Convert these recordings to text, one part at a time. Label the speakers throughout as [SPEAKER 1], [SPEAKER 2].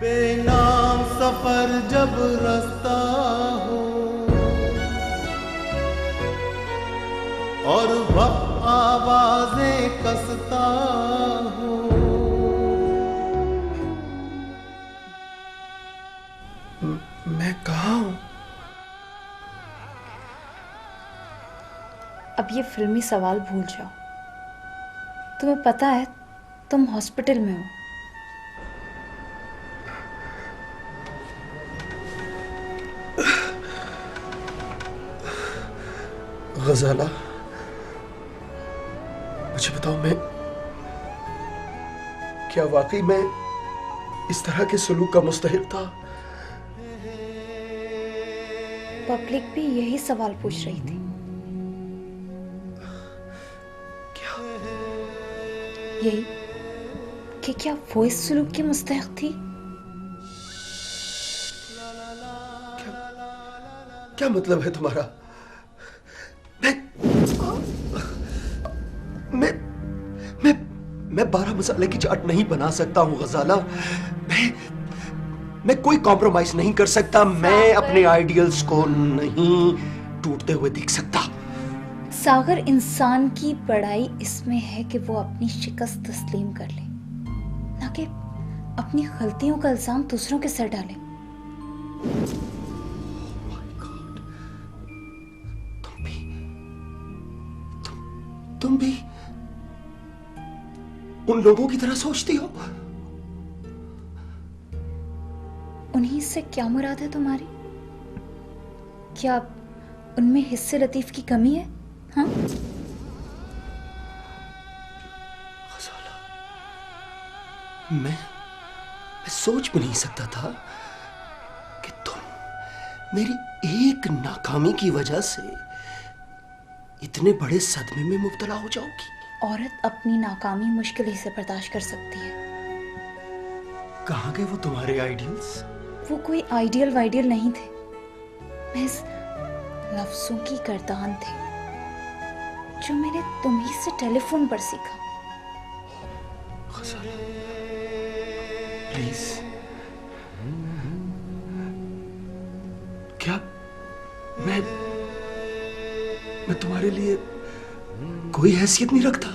[SPEAKER 1] बेनाम सफर जब रास्ता हो और वक्त आवाजें कसता हो।
[SPEAKER 2] मैं कहाँ हूँ?
[SPEAKER 3] अब ये फिल्मी सवाल भूल जाओ। तुम्हें पता है तुम हॉस्पिटल में हो।
[SPEAKER 2] गजाला, मुझे बताओ, मैं क्या वाकई मैं इस तरह के सलूक का मुस्तहिक था?
[SPEAKER 3] पब्लिक भी यही सवाल पूछ रही थी।
[SPEAKER 2] क्या?
[SPEAKER 3] यही कि क्या वो इस सलूक की मुस्तहिक थी?
[SPEAKER 2] क्या मतलब है तुम्हारा? मैं मैं मैं 12 मसाले की चाट नहीं बना सकता हूं गजाला। मैं कोई कॉम्प्रोमाइज नहीं कर सकता। मैं अपने आइडियल्स को नहीं टूटते हुए देख सकता।
[SPEAKER 3] सागर, इंसान की बड़ाई इसमें है कि वो अपनी शिकस्त तस्लीम कर ले, ना कि अपनी गलतियों का इल्जाम दूसरों के सर डाले।
[SPEAKER 2] तुम भी उन लोगों की तरह सोचती हो?
[SPEAKER 3] उन्हीं से क्या मुराद है तुम्हारी? क्या उनमें हिस्से लतीफ की कमी है? हाँ?
[SPEAKER 2] मैं सोच भी नहीं सकता था कि तुम मेरी एक नाकामी की वजह से इतने बड़े सदमे में मुब्तला हो जाओगी।
[SPEAKER 3] औरत अपनी नाकामी मुश्किल ही से बर्दाश्त कर सकती है।
[SPEAKER 2] कहाँ गए वो तुम्हारे आइडियल्स?
[SPEAKER 3] वो कोई आइडियल वाइडियल नहीं थे, महज लफ्जों की गर्दान थे जो मैंने तुम्ही से टेलीफोन पर सीखा।
[SPEAKER 2] प्लीज, क्या मैं तुम्हारे लिए कोई हैसियत नहीं रखता?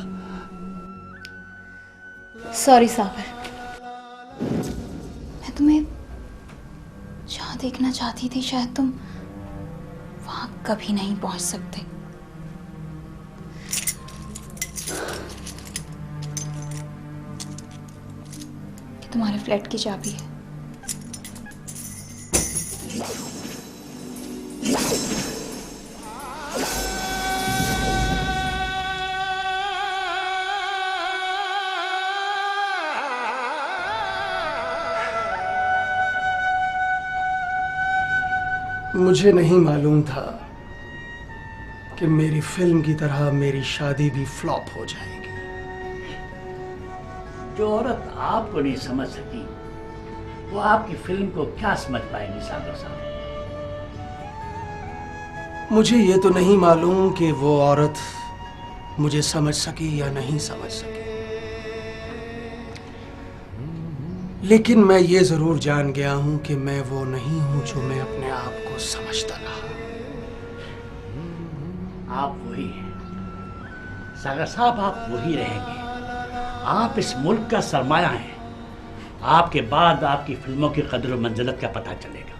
[SPEAKER 3] सॉरी सागर, मैं तुम्हें जहां देखना चाहती थी शायद तुम वहां कभी नहीं पहुंच सकते। ये तुम्हारे फ्लैट की चाबी है।
[SPEAKER 2] मुझे नहीं मालूम था कि मेरी फिल्म की तरह मेरी शादी भी फ्लॉप हो जाएगी।
[SPEAKER 4] जो औरत आपको नहीं समझ सकी वो आपकी फिल्म को क्या समझ पाएगी सागर साहब?
[SPEAKER 2] मुझे ये तो नहीं मालूम कि वो औरत मुझे समझ सकी या नहीं समझ सकी, लेकिन मैं ये जरूर जान गया हूं कि मैं वो नहीं हूं जो मैं अपने आप को समझता रहा।
[SPEAKER 4] आप वही हैं सागर साहब, आप वही रहेंगे। आप इस मुल्क का सरमाया हैं। आपके बाद आपकी फिल्मों की कदर और मंजिलत का पता चलेगा।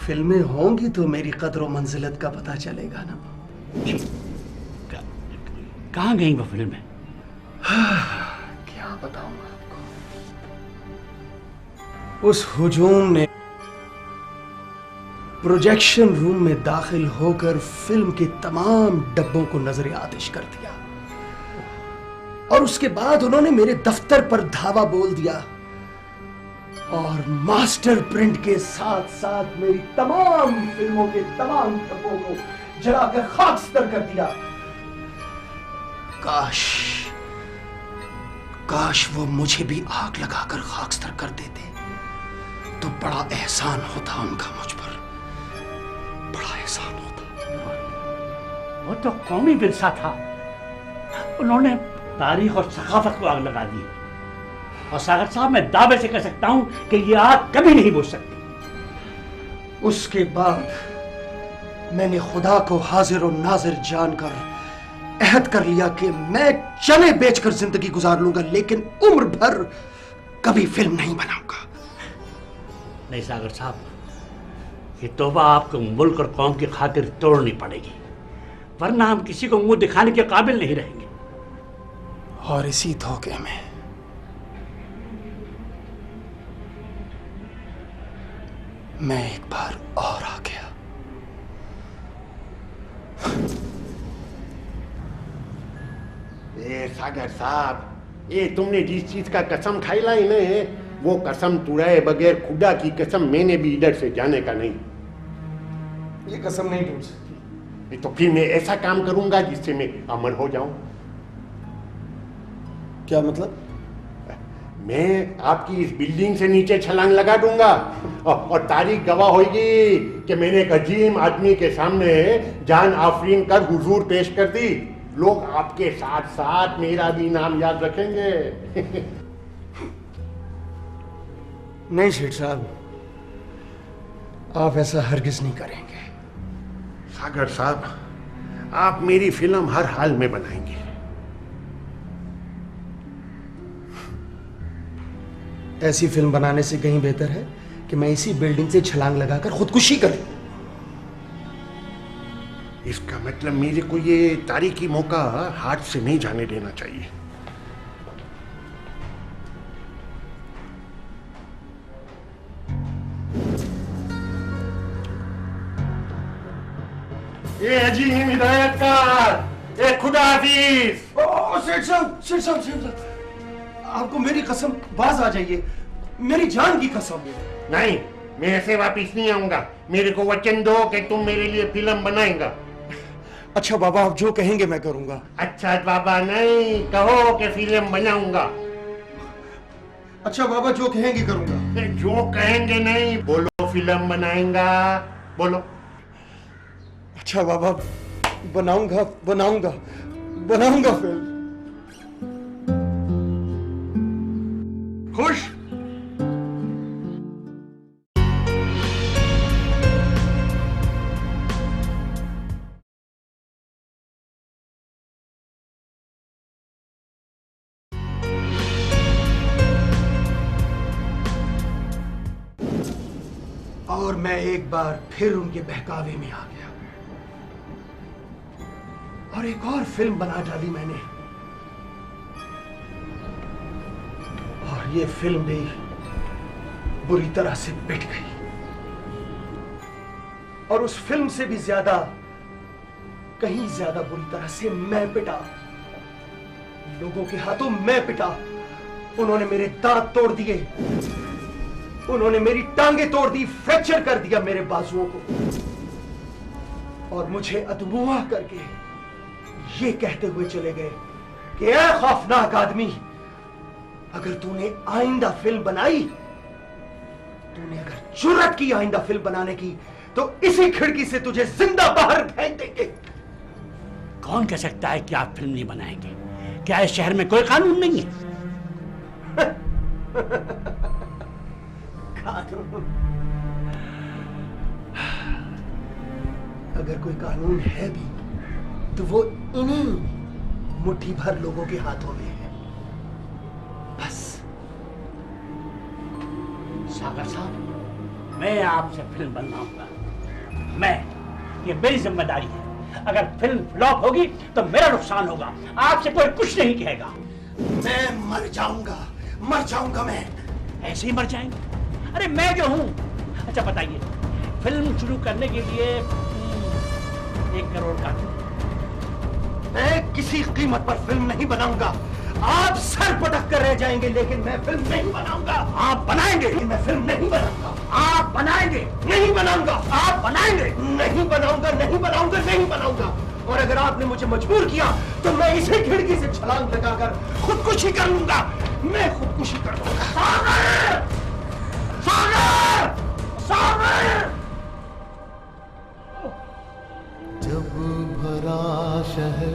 [SPEAKER 2] फिल्में होंगी तो मेरी कदर और मंजिलत का पता चलेगा ना।
[SPEAKER 4] कहाँ गई वो फिल्में?
[SPEAKER 2] क्या बताऊं आपको। उस हुजूम ने प्रोजेक्शन रूम में दाखिल होकर फिल्म के तमाम डब्बों को नजर आतिश कर दिया और उसके बाद उन्होंने मेरे दफ्तर पर धावा बोल दिया और मास्टर प्रिंट के साथ साथ मेरी तमाम फिल्मों के तमाम डब्बों को जलाकर खाकस्तर कर दिया। काश वो मुझे भी आग लगाकर खाकस्तर कर देते तो बड़ा एहसान होता उनका मुझ पर, बड़ा एहसान होता।
[SPEAKER 4] वो तो कौमी विरसा था। उन्होंने तारीख और सकाफत को आग लगा दी। और सागर साहब, मैं दावे से कह सकता हूं कि ये आग कभी नहीं बुझ सकती।
[SPEAKER 2] उसके बाद मैंने खुदा को हाजिर और नाजिर जानकर अहद कर लिया कि मैं चने बेचकर जिंदगी गुजार लूंगा, लेकिन उम्र भर कभी फिल्म नहीं बनाऊंगा।
[SPEAKER 4] नहीं सागर साहब, ये तौबा आपको मुल्क और कौम की खातिर तोड़नी पड़ेगी, वरना हम किसी को मुंह दिखाने के काबिल नहीं रहेंगे।
[SPEAKER 2] और इसी धोखे में मैं एक बार और आ गया।
[SPEAKER 5] ए सागर साहब, ये तुमने जिस चीज का कसम खाई लाई ना, वो कसम तुड़ाए बगैर खुदा की कसम मैंने भी इधर से जाने का नहीं।
[SPEAKER 2] ये कसम नहीं टूट सकती।
[SPEAKER 5] तो फिर मैं ऐसा काम करूंगा जिससे मैं अमर हो जाऊं।
[SPEAKER 2] क्या मतलब?
[SPEAKER 5] मैं आपकी इस बिल्डिंग से नीचे छलांग लगा दूंगा और तारीख गवाह होगी कि मैंने एक अजीम आदमी के सामने जान आफरीन कर हुजूर पेश कर दी। लोग आपके साथ साथ मेरा भी नाम याद रखेंगे।
[SPEAKER 2] नहीं शेठ साहब, आप ऐसा हरगिज नहीं करेंगे।
[SPEAKER 5] सागर साहब, आप मेरी फिल्म हर हाल में बनाएंगे।
[SPEAKER 2] ऐसी फिल्म बनाने से कहीं बेहतर है कि मैं इसी बिल्डिंग से छलांग लगाकर खुदकुशी करूं।
[SPEAKER 5] इसका मतलब मेरे को ये तारीखी मौका हाथ से नहीं जाने देना चाहिए। ये अजीम हिदायतकार, ये खुदा हाफिज।
[SPEAKER 2] सेठ साहब, सेठ साहब, सेठ साहब, आपको मेरी कसम, बाज आ जाइए, मेरी जान की कसम।
[SPEAKER 5] नहीं, मैं ऐसे वापिस नहीं आऊंगा। मेरे को वचन दो कि तुम मेरे लिए फिल्म बनाएगा।
[SPEAKER 2] अच्छा बाबा, आप जो कहेंगे मैं करूंगा।
[SPEAKER 5] अच्छा बाबा नहीं, कहो कि फिल्म बनाऊंगा।
[SPEAKER 2] अच्छा बाबा, जो कहेंगे करूंगा।
[SPEAKER 5] जो कहेंगे नहीं, बोलो फिल्म बनाएगा, बोलो।
[SPEAKER 2] अच्छा बाबा, बनाऊंगा, बनाऊंगा, बनाऊंगा फिल्म।
[SPEAKER 5] खुश?
[SPEAKER 2] और मैं एक बार फिर उनके बहकावे में आ गया और एक और फिल्म बना डाली मैंने। और ये फिल्म भी बुरी तरह से पिट गई। और उस फिल्म से भी ज्यादा, कहीं ज्यादा बुरी तरह से मैं पिटा। लोगों के हाथों मैं पिटा। उन्होंने मेरे दांत तोड़ दिए, उन्होंने मेरी टांगें तोड़ दी, फ्रैक्चर कर दिया मेरे बाजुओं को, और मुझे अदमुआ करके ये कहते हुए चले गए कि ऐ खौफनाक आदमी, अगर तूने आइंदा फिल्म बनाई, तूने अगर जुर्रत की आइंदा फिल्म बनाने की, तो इसी खिड़की से तुझे जिंदा बाहर फेंक देंगे।
[SPEAKER 4] कौन कह सकता है कि आप फिल्म नहीं बनाएंगे? क्या इस शहर में कोई कानून नहीं है?
[SPEAKER 2] अगर कोई कानून है भी, तो वो इन्हीं मुट्ठी भर लोगों के हाथों में है, बस।
[SPEAKER 4] सागर साहब, मैं आपसे फिल्म बनवाऊंगा। मैं, ये मेरी जिम्मेदारी है। अगर फिल्म फ्लॉप होगी तो मेरा नुकसान होगा, आपसे कोई कुछ नहीं कहेगा।
[SPEAKER 2] मैं मर जाऊंगा मैं।
[SPEAKER 4] ऐसे ही मर जाएंगे? अरे मैं जो हूं। अच्छा बताइए, फिल्म शुरू करने के लिए 1 करोड़ का।
[SPEAKER 2] मैं किसी कीमत पर फिल्म नहीं बनाऊंगा। आप सर पटक कर रह जाएंगे, लेकिन मैं फिल्म नहीं बनाऊंगा।
[SPEAKER 4] आप बनाएंगे?
[SPEAKER 2] मैं फिल्म नहीं बनाऊंगा।
[SPEAKER 4] आप बनाएंगे?
[SPEAKER 2] नहीं बनाऊंगा।
[SPEAKER 4] आप बनाएंगे?
[SPEAKER 2] नहीं बनाऊंगा, नहीं बनाऊंगा, नहीं बनाऊंगा। और अगर आपने मुझे मजबूर किया तो मैं इसी खिड़की से छलांग लगाकर खुदकुशी कर लूंगा। मैं खुदकुशी कर लूंगा।
[SPEAKER 4] सागर! सागर! सागर!
[SPEAKER 1] जब भरा शहर